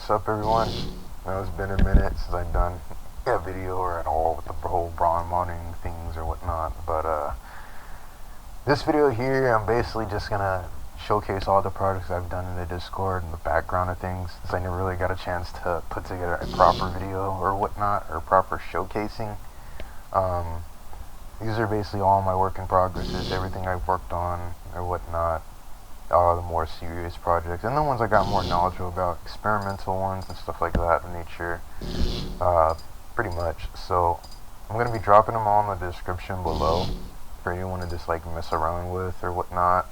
What's up, everyone? I know it's been a minute since I've done a video or at all with the whole Brawl modding things or whatnot, but this video here, I'm basically just gonna showcase all the projects I've done in the Discord and the background of things, since I never really got a chance to put together a proper video or whatnot, or proper showcasing. These are basically all my work in progresses, everything I've worked on or whatnot. The more serious projects, and the ones I got more knowledgeable about, experimental ones and stuff like that in nature, pretty much. So I'm going to be dropping them all in the description below for anyone to just like mess around with or whatnot.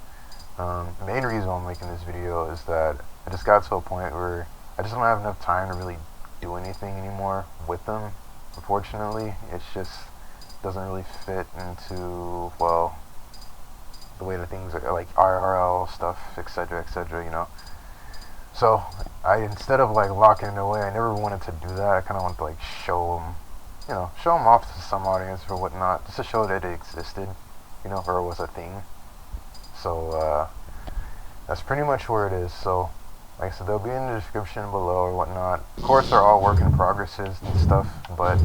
The main reason I'm making this video is that I just got to a point where I just don't have enough time to really do anything anymore with them. Unfortunately, it just doesn't really fit into, well, the way that things are, like IRL stuff, etc., etc., you know. So instead of like locking it away, I never wanted to do that. I kind of wanted to like show them off to some audience or whatnot, just to show that it existed, you know, or it was a thing. So that's pretty much where it is. So like I said, they'll be in the description below or whatnot. Of course, they're all work in progresses and stuff, but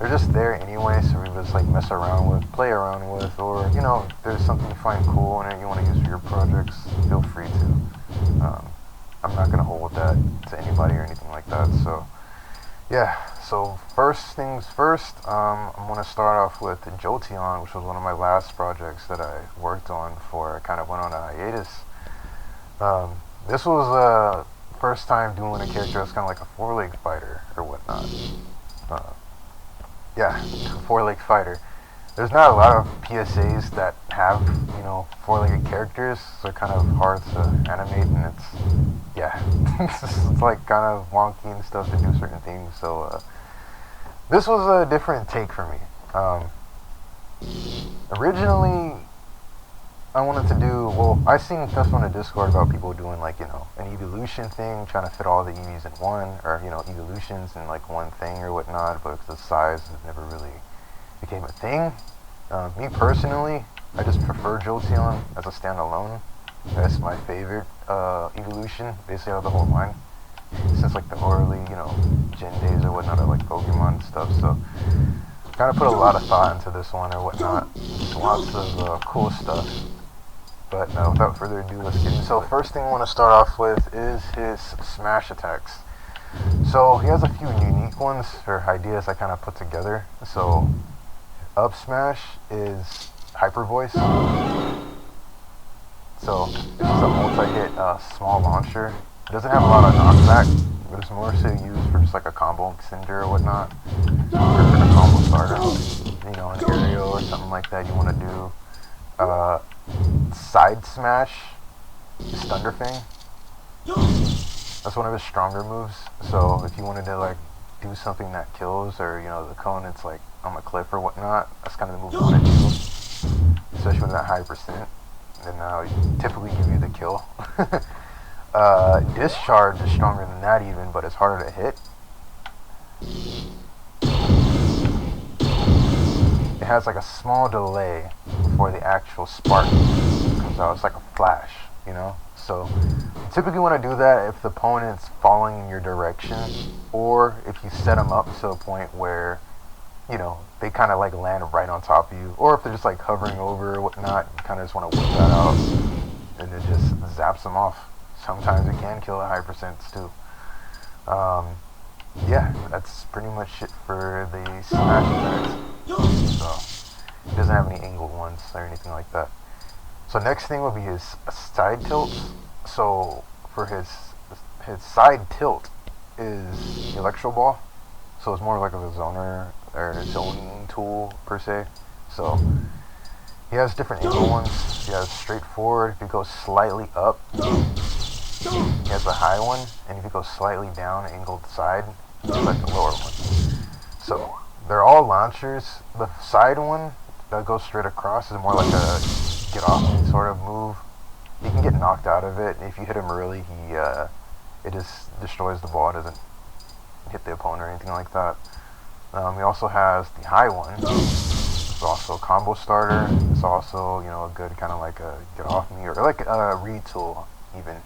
they're just there anyway, so we just like mess around with, play around with, or you know, if there's something you find cool in it you want to use for your projects, feel free to. I'm not gonna hold that to anybody or anything like that. So yeah. So first things first, I'm gonna start off with Jolteon, which was one of my last projects that I worked on before I kind of went on a hiatus. This was first time doing a character that's kind of like a four-leg fighter or whatnot. Yeah, four-leg fighter. There's not a lot of PSAs that have, you know, four-legged characters, so they're kind of hard to animate, and it's like kind of wonky and stuff to do certain things. So this was a different take for me. Originally, I wanted to do, well, I seen stuff on the Discord about people doing like, you know, an evolution thing, trying to fit all the EVs in one, or, you know, evolutions in like one thing or whatnot, but the size never really became a thing. Me personally, I just prefer Jolteon as a standalone. That's my favorite evolution, basically out of the whole line. Since like the early, you know, Gen days or whatnot, I like Pokemon and stuff, so kind of put a lot of thought into this one or whatnot. Lots of cool stuff. But without further ado, let's get into it. So first thing I want to start off with is his smash attacks. So he has a few unique ones or ideas I kind of put together. So up smash is hyper voice. So it's just a multi-hit small launcher. It doesn't have a lot of knockback, but it's more so used for just like a combo extender or whatnot, or a combo starter. You know, an aerial or something like that you want to do. Side smash is Thunderfang. That's one of his stronger moves. So if you wanted to like do something that kills, or you know, the opponent's like on the cliff or whatnot, that's kind of the move you want to do, especially with that high percent. Then typically give you the kill. Discharge is stronger than that even, but it's harder to hit. It has like a small delay before the actual spark comes out. It's like a flash, you know? So you typically want to do that if the opponent's falling in your direction, or if you set them up to a point where, you know, they kind of like land right on top of you, or if they're just like hovering over or whatnot, you kind of just want to whip that out, and it just zaps them off. Sometimes it can kill at high percents too. Yeah, that's pretty much it for the smash attacks. So he doesn't have any angled ones or anything like that. So next thing would be his side tilts. So for his side tilt is Electro Ball. So it's more like a zoner or zoning tool per se. So he has different angle ones. He has straightforward. If he goes slightly up, he has a high one, and if you go slightly down, angled side, it's like the lower one. So they're all launchers. The side one that goes straight across is more like a get off me sort of move. You can get knocked out of it if you hit him early. It just destroys the ball. It doesn't hit the opponent or anything like that. He also has the high one. It's also a combo starter. It's also, you know, a good kind of like a get off me, or like a read tool even.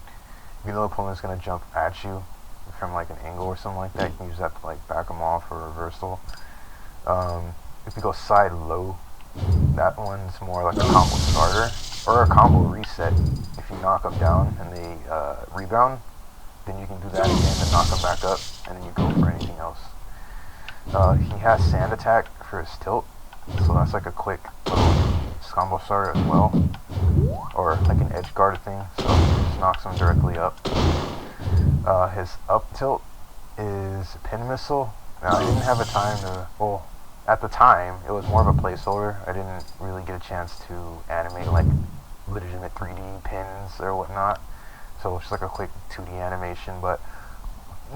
Even though the opponent's gonna jump at you, from like an angle or something like that, you can use that to like back them off or reversal. If you go side low, that one's more like a combo starter or a combo reset. If you knock them down and they rebound, then you can do that again to knock them back up, and then you go for anything else. He has sand attack for his tilt, so that's like a quick combo starter as well, or like an edge guard thing, so it just knocks him directly up. His up tilt is pin missile. Now I didn't have a time to, well, at the time it was more of a placeholder. I didn't really get a chance to animate like legitimate 3D pins or whatnot, so it's just like a quick 2D animation. But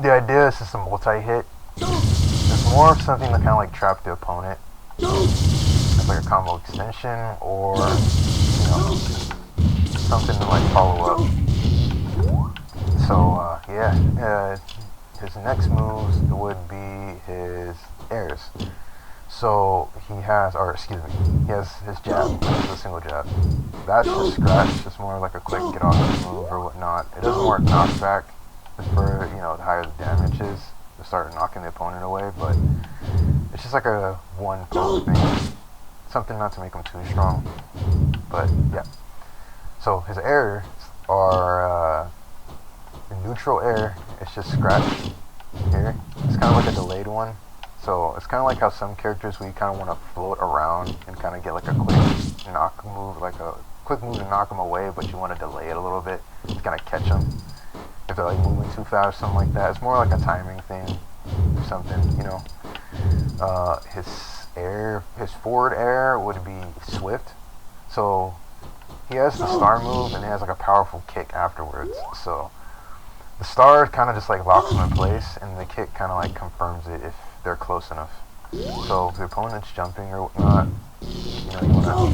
the idea is just a multi-hit. It's more of something to kind of like trap the opponent. It's like a combo extension, or you know, something to like follow up. So yeah, his next moves would be his airs. So he has, or excuse me, he has his jab, which is a single jab. That's just scratch, just more like a quick get off the move or whatnot. It doesn't work knockback for, you know, the higher the damage is, to start knocking the opponent away, but it's just like a one poke thing. Something not to make him too strong, but yeah. So his airs are neutral air. It's just scratch here. It's kind of like a delayed one. So it's kind of like how some characters we kind of want to float around and kind of get like a quick knock move, like a quick move to knock them away, but you want to delay it a little bit to kind of catch them if they're like moving too fast, something like that. It's more like a timing thing or something, you know. His forward air would be swift. So he has the star move and he has like a powerful kick afterwards. So the star kind of just like locks them in place, and the kick kind of like confirms it if they're close enough. So if the opponent's jumping or whatnot, you know, you want to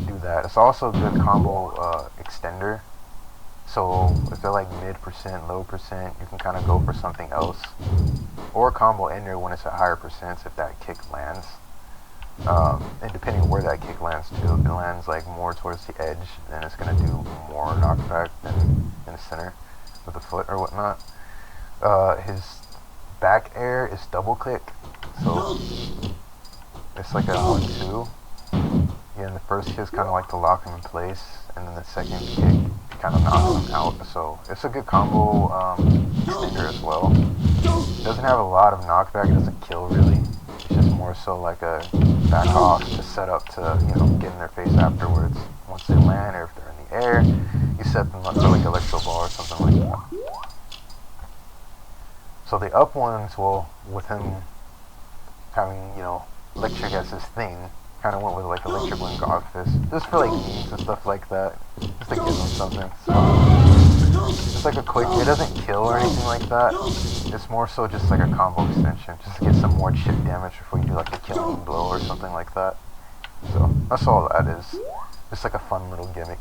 do that. It's also a good combo extender. So if they're like mid percent, low percent, you can kind of go for something else. Or a combo ender when it's at higher percents if that kick lands. And depending on where that kick lands too, if it lands like more towards the edge, then it's going to do more knockback than in the center with the foot or whatnot. His back air is double click, so it's like a 1-2. Yeah, and the first hit is kind of like to lock him in place, and then the second kick kind of knocks him out. So it's a good combo extender as well. It doesn't have a lot of knockback. It doesn't kill really. It's just more so like a back off to set up to, you know, get in their face afterwards. Once they land, or if they're in the air, you set them up for like electro ball or something like that. So the up ones, well, with him having, you know, electric as his thing, kind of went with like electric wind god fist, just for like memes and stuff like that, just to give him something. So it's like a quick, it doesn't kill or anything like that. It's more so just like a combo extension, just to get some more chip damage before you do like a killing blow or something like that. So that's all that is. Just like a fun little gimmick.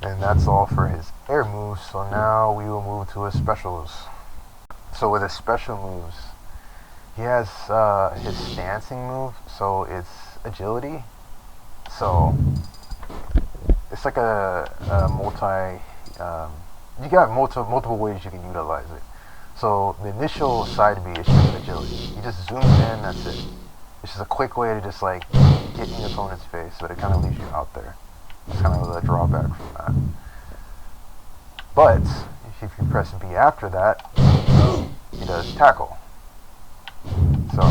And that's all for his air moves. So now we will move to his specials. So with his special moves, he has his stancing move, so it's agility. So it's like a multi, you got multiple ways you can utilize it. So the initial side B is just agility. He just zooms in, that's it. It's just a quick way to just like get in your opponent's face, but it kind of leaves you out there. That's kind of the drawback from that. But if you press B after that, he does tackle. So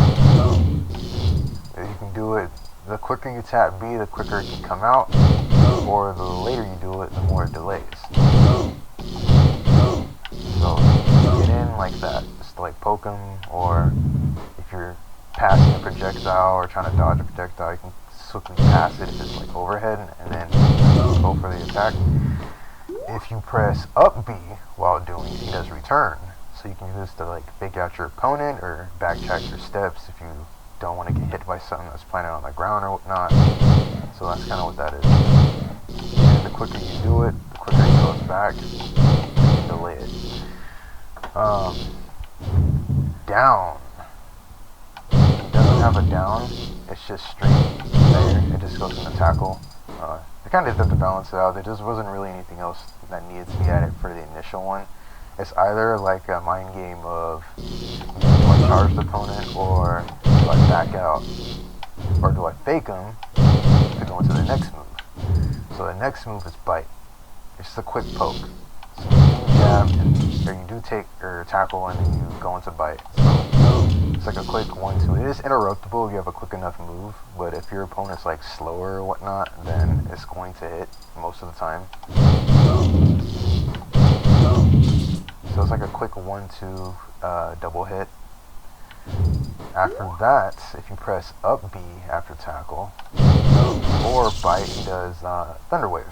you can do it, the quicker you tap B, the quicker it can come out, or the later you do it, the more it delays. So you get in like that, just to like poke him, or if you're passing a projectile or trying to dodge a projectile, you can swiftly pass it if it's like overhead, and then go for the attack. If you press up B while doing it, he does return. So you can use this to like fake out your opponent or backtrack your steps if you don't want to get hit by something that's planted on the ground or whatnot. So that's kind of what that is. And the quicker you do it, the quicker it goes back, you can delay it. Down. It doesn't have a down. It's just straight there. It just goes into tackle. It kind of did have to balance it out. There just wasn't really anything else that needed to be added for the initial one. It's either like a mind game of do I charge the opponent, or do I back out, or do I fake them to go into the next move. So the next move is bite. It's just a quick poke. So you do jab, or you do take or tackle, and then you go into bite. So it's like a quick 1-2. It is interruptible if you have a quick enough move, but if your opponent's like slower or whatnot, then it's going to hit most of the time. So it's like a quick 1-2 double hit. After that, if you press up B after tackle or bite, he does Thunder Wave.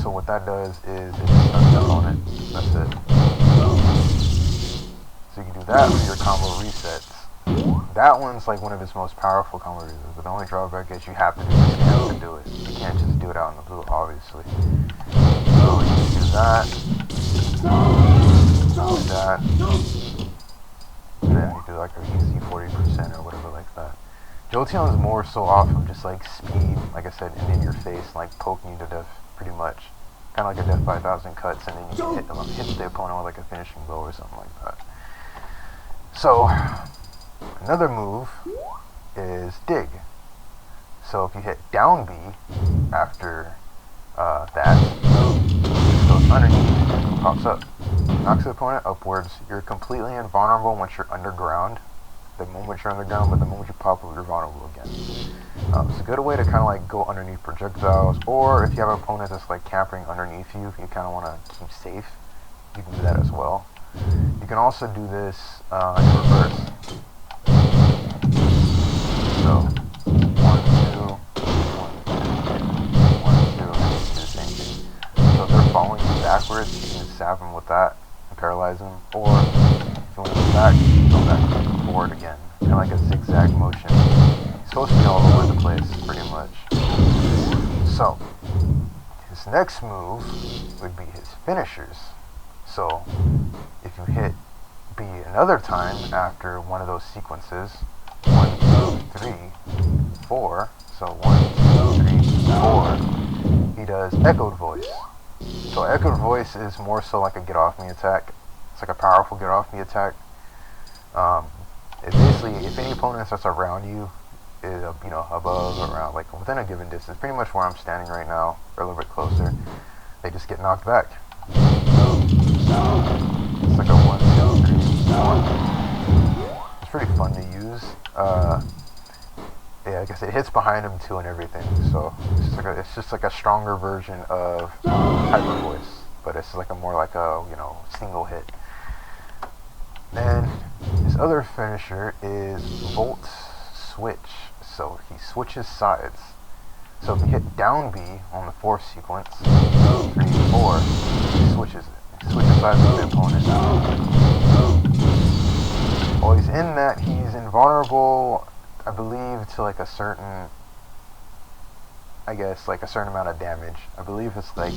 So what that does is it just stuns the opponent. That's it. So you can do that with your combo resets. That one's like one of his most powerful combo resets, but the only drawback is you have to do the scam to do it. You can't just do it out in the blue, obviously. So you can do that. Do that. And then you do like a easy 40% or whatever like that. Jolteon is more so off of just like speed, like I said, and in your face, like poking you to death pretty much. Kind of like a death by 1,000 cuts, and then you hit the opponent with like a finishing blow or something like that. So, another move is dig. So if you hit down B after that, it goes underneath and pops up. Knocks the opponent upwards. You're completely invulnerable once you're underground. The moment you're underground, but the moment you pop up, you're vulnerable again. It's a good way to kind of like go underneath projectiles, or if you have an opponent that's like camping underneath you, you kind of want to keep safe, you can do that as well. You can also do this in reverse. So 1, 2, 1, 2, 1, 2, and you do the same thing. So if they're following you backwards, you can zap them with that and paralyze them, or if you want to go back forward again, kind of like a zigzag motion. It's supposed to be all over the place, pretty much. So his next move would be his finishers. So if you hit B another time after one of those sequences, 1, 2, 3, 4. So 1, 2, 3, 4. He does echoed voice. So echoed voice is more so like a get off me attack. It's like a powerful get off me attack. It's basically if any opponent that's around you is above or around, like within a given distance, pretty much where I'm standing right now, or a little bit closer, they just get knocked back. It's like a 1, 2, 3, 4. It's pretty fun to use. Yeah, like I said, it hits behind him too and everything. So it's just like a stronger version of hyper voice, but it's like a more like a single hit. Then his other finisher is Volt Switch. So he switches sides. So if you hit down B on the 4th sequence, 3, 4, he switches it. He switches sides with the opponent. While he's in that, he's invulnerable, I believe, to like a certain, like a certain amount of damage. I believe it's like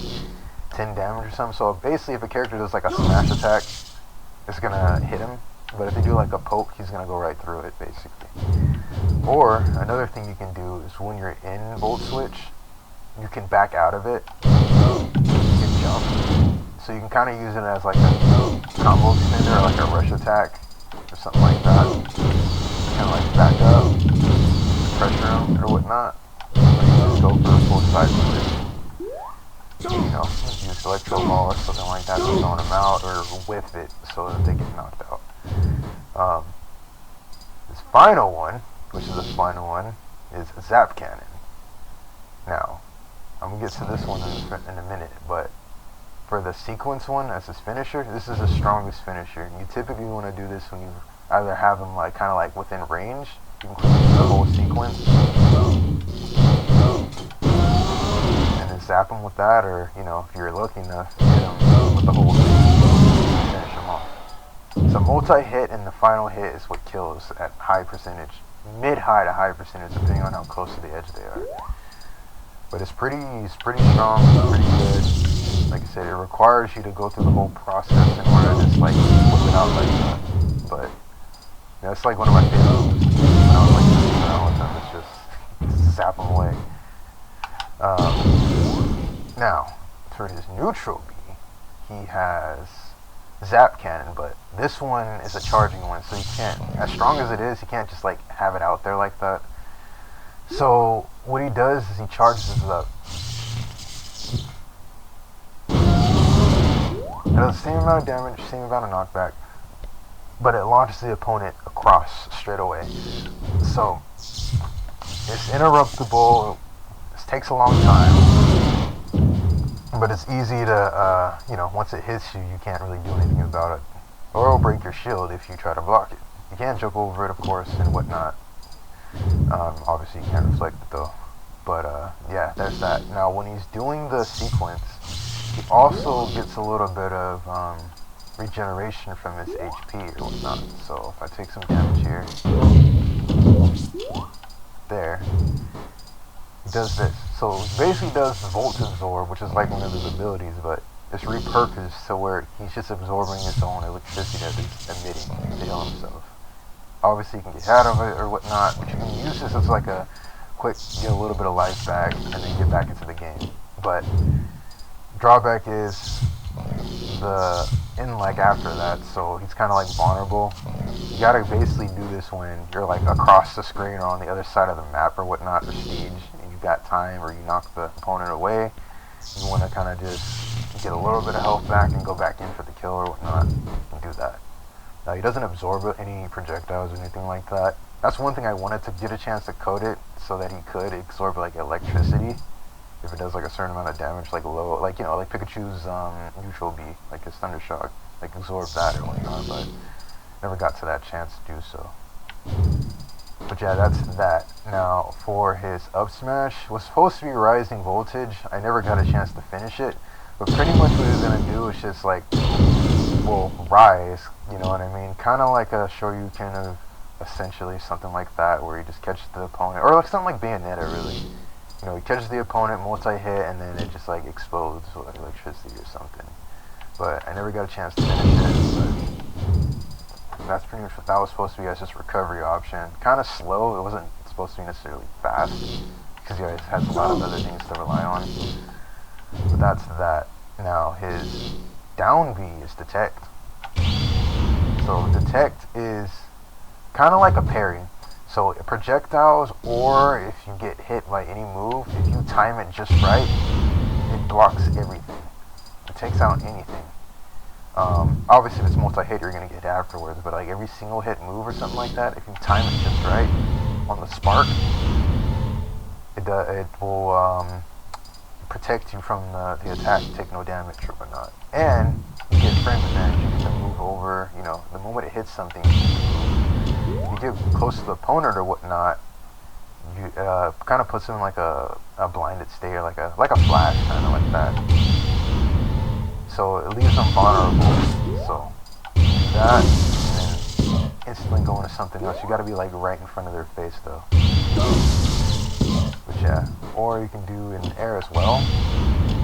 10 damage or something. So basically, if a character does like a smash attack, it's gonna hit him. But if they do like a poke, he's gonna go right through it, basically. Or another thing you can do is when you're in Volt Switch, you can back out of it. You can jump. So you can kind of use it as like a combo extender or like a rush attack or something like that. Kind of like back up, pressure him or whatnot. Or you can just go for a full side switch. Use Electro Ball or something like that to zone them out, or whiff it so that they get knocked out. This final one, which is the final one, is Zap Cannon. Now, I'm going to get to this one in a minute, but for the sequence one as his finisher, this is the strongest finisher. You typically want to do this when you either have him like kind of like within range, you can use the whole sequence, and then zap him with that, or if you're lucky enough, hit him with the whole sequence, finish him off. So multi-hit and the final hit is what kills at high percentage, mid-high to high percentage, depending on how close to the edge they are. But it's pretty strong, pretty good. Like I said, it requires you to go through the whole process in order to just like whip it out like that. But it's like one of my favorite moves. When I was like using it all the time, it's just zap them away. Now, for his neutral B, he has zap cannon, but this one is a charging one, so you can't, as strong as it is, you can't just like have it out there like that. So what he does is he charges it up. It does the same amount of damage, same amount of knockback, but it launches the opponent across straight away. So it's interruptible. This takes a long time, but it's easy to, you know, once it hits you, you can't really do anything about it. Or it'll break your shield if you try to block it. You can't jump over it, of course, and whatnot. Obviously, you can't reflect it though. But yeah, there's that. Now, when he's doing the sequence, he also gets a little bit of regeneration from his HP or whatnot. So if I take some damage here, there, he does this. So he basically does Volt Absorb, which is like one of his abilities, but it's repurposed to where he's just absorbing his own electricity that he's emitting to heal himself. Obviously, you can get out of it or whatnot, but you can use this as like a quick, get a little bit of life back, and then get back into the game. But drawback is the in-lag after that, so he's kind of like vulnerable. You gotta basically do this when you're like across the screen or on the other side of the map or whatnot, or stage, and you've got time, or you knock the opponent away. You want to kind of just get a little bit of health back and go back in for the kill or whatnot, and do that. Now, he doesn't absorb any projectiles or anything like that. That's one thing I wanted to get a chance to code it so that he could absorb like electricity if it does like a certain amount of damage, like low, like, you know, like Pikachu's neutral B, like his Thunder Shock, like absorb that or whatnot, but never got to that chance to do so. But yeah, that's that. Now, for his up smash, was supposed to be Rising Voltage. I never got a chance to finish it, but pretty much what he's gonna do is just like, well, rise, you know what I mean? Kind of like a Shoryuken of essentially something like that, where he just catches the opponent, or like something like Bayonetta, really. You know, he catches the opponent, multi-hit, and then it just like explodes with electricity or something. But I never got a chance to finish it. But that's pretty much what that was supposed to be as just recovery option. Kind of slow. It wasn't supposed to be necessarily fast, because he always has a lot of other things to rely on. But that's that. Now, his down B is Detect. So Detect is kind of like a parry. So projectiles, or if you get hit by any move, if you time it just right, it blocks everything. It takes out anything. Obviously, if it's multi-hit, you're going to get hit afterwards, but like every single hit move or something like that, if you time it just right on the spark, it will protect you from the attack, take no damage or whatnot. And you get frame advantage, you get to move over, you know, the moment it hits something, if you get close to the opponent or whatnot, you kind of puts him in like a blinded state, or like a flash, kind of like that. So it leaves them vulnerable. So that, and then instantly go into something else. You got to be like right in front of their face though. But yeah, or you can do an air as well.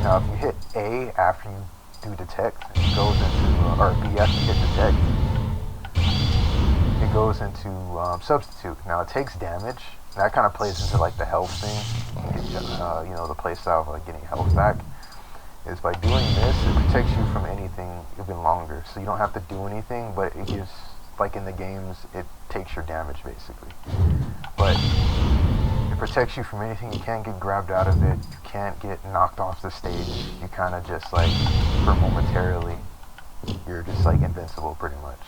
Now if you hit A after you do Detect, it goes into, or B after you hit Detect, it goes into Substitute. Now it takes damage. That kind of plays into like the health thing. You get, you know, the playstyle of like getting health back. Is by doing this, it protects you from anything even longer. So you don't have to do anything, but it gives, like in the games, it takes your damage basically. But it protects you from anything. You can't get grabbed out of it. You can't get knocked off the stage. You kind of just like, for momentarily, you're just like invincible pretty much.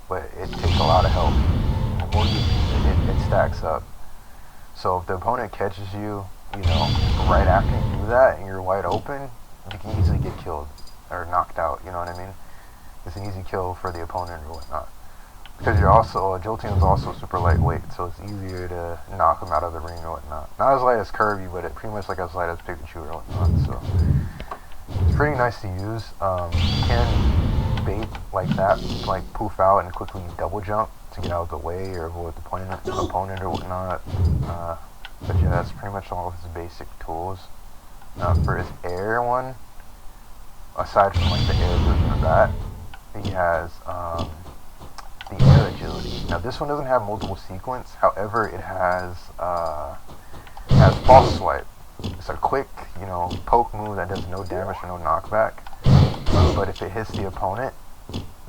But it takes a lot of health. And the more you use it, it stacks up. So if the opponent catches you, you know, right after you do that and you're wide open, you can easily get killed or knocked out, you know what I mean? It's an easy kill for the opponent or whatnot. Because you're also, Jolteon's also super lightweight, so it's easier to knock him out of the ring or whatnot. Not as light as Kirby, but it pretty much like as light as Pikachu or whatnot, so it's pretty nice to use. You can bait like that, like poof out and quickly double jump to get out of the way or avoid the opponent or whatnot. But yeah, that's pretty much all of his basic tools. For his air one, aside from like the air version of that, he has the air agility. Now this one doesn't have multiple sequence, however it has false swipe. It's a quick, you know, poke move that does no damage or no knockback, but if it hits the opponent,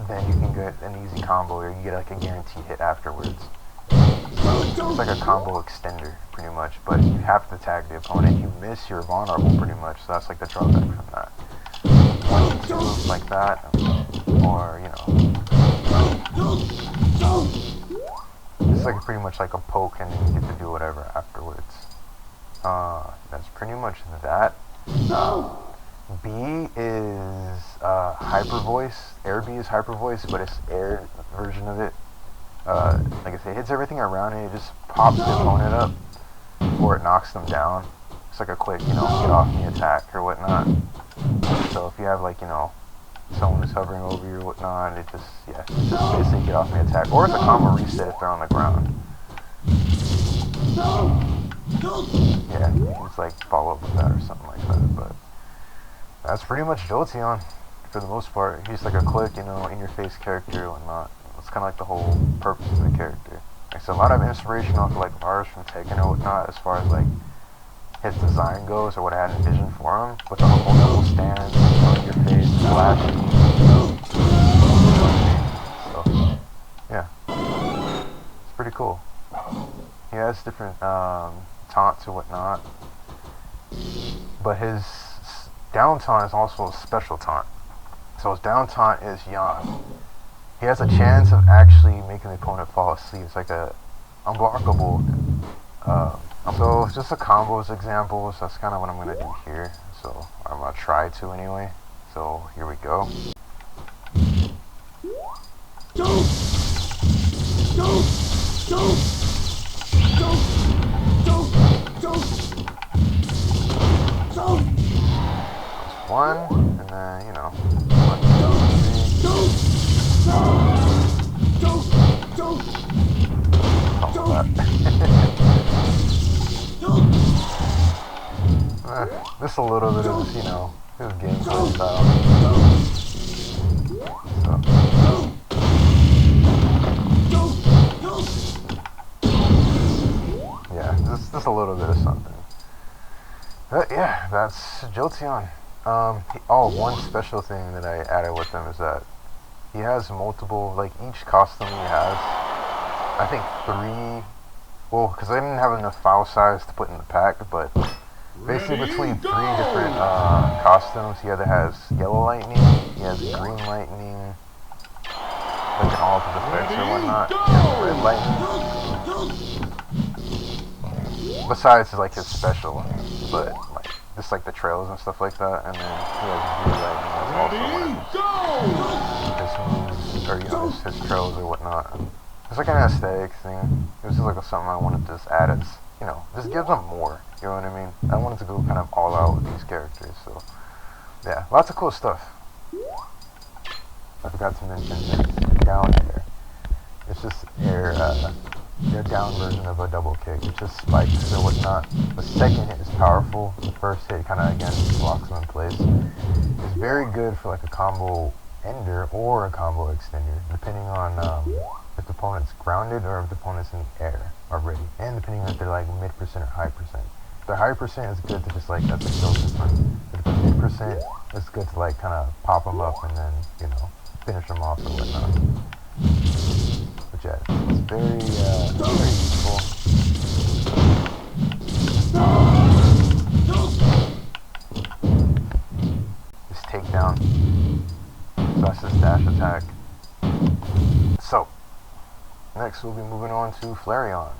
then you can get an easy combo, or you get like a guaranteed hit afterwards. It's like a combo extender, pretty much, but you have to tag the opponent. You miss, you're vulnerable, pretty much, so that's like the drawback from that. 1, 2, like that, or, you know, it's like pretty much like a poke, and then you get to do whatever afterwards. That's pretty much that. B is Hyper Voice. Air B is Hyper Voice, but it's air version of it. Like I say, it hits everything around it. It just pops the opponent up, or it knocks them down. It's like a quick, you know, get off me attack or whatnot. So if you have like, you know, someone who's hovering over you or whatnot, it just, yeah, it's just basically get off me attack. Or it's a combo reset if they're on the ground. Yeah, you can just like follow up with that or something like that. But that's pretty much Jolteon for the most part. He's like a quick, you know, in-your-face character and whatnot. It's kind of like the whole purpose of the character. Like, so a lot of inspiration off of like Lars from Tekken or whatnot, as far as like his design goes or what I had envisioned for him, with the whole double stance, you know, in your face, flash. So yeah, it's pretty cool. He has different taunts or whatnot, but his down taunt is also a special taunt. So his down taunt is yawn. He has a chance of actually making the opponent fall asleep. It's like a unblockable. So just a combos examples. That's kind of what I'm gonna do here. So I'm gonna try to anyway. So here we go. That's one, and then you know. 1, 2, 3. Just a little bit of, you know, his gameplay style. So. Yeah, just a little bit of something. But yeah, that's Jolteon. One special thing that I added with him is that he has multiple, like each costume he has, I think 3, well, because I didn't have enough file size to put in the pack, but basically between 3 different costumes, he either has yellow lightning, he has green lightning, like an altered effects or whatnot, he has red lightning, besides like his special, but like, just like the trails and stuff like that, and then he has blue lightning, that's also one of his moves, or you know, his trails or whatnot. It's like an aesthetic thing. It was just like something I wanted to just add as, you know, just gives them more, you know what I mean? I wanted to go kind of all out with these characters, so yeah, lots of cool stuff. I forgot to mention down air. It's just air, their down version of a double kick. It just spikes or whatnot. The second hit is powerful. The first hit kind of, again, locks them in place. It's very good for like a combo ender or a combo extender, depending on if the opponent's grounded or if the opponent's in the air already, and depending on if they're like mid percent or high percent. If they're high percent, it's good to just like, that's a kill confirm. But if they're mid percent, it's good to like kind of pop them up and then, you know, finish them off or whatnot. But yeah, it's very useful. This takedown. So that's his dash attack. So, next we'll be moving on to Flareon.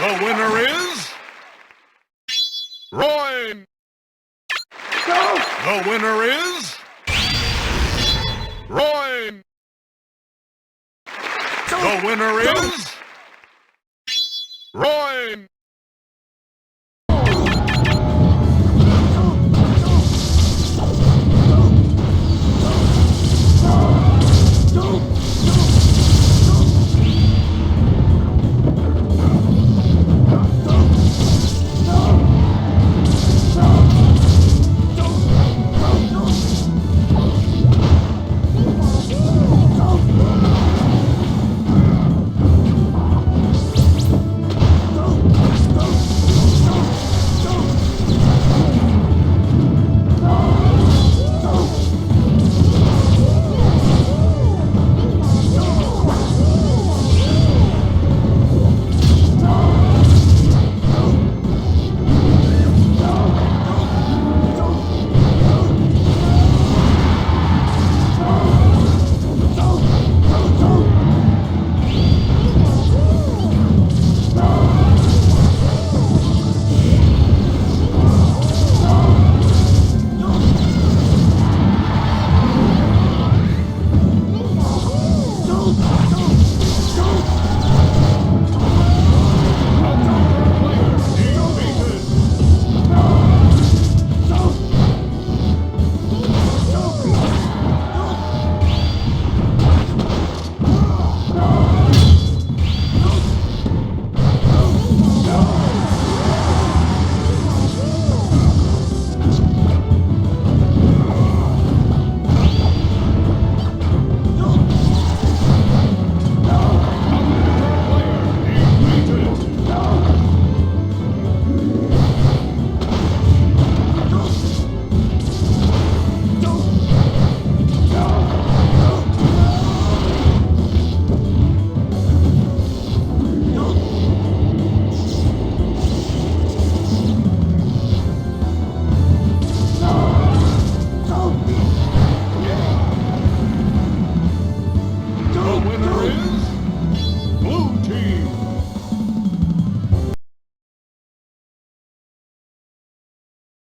The winner is Run! The winner is... Run! The winner is... Run!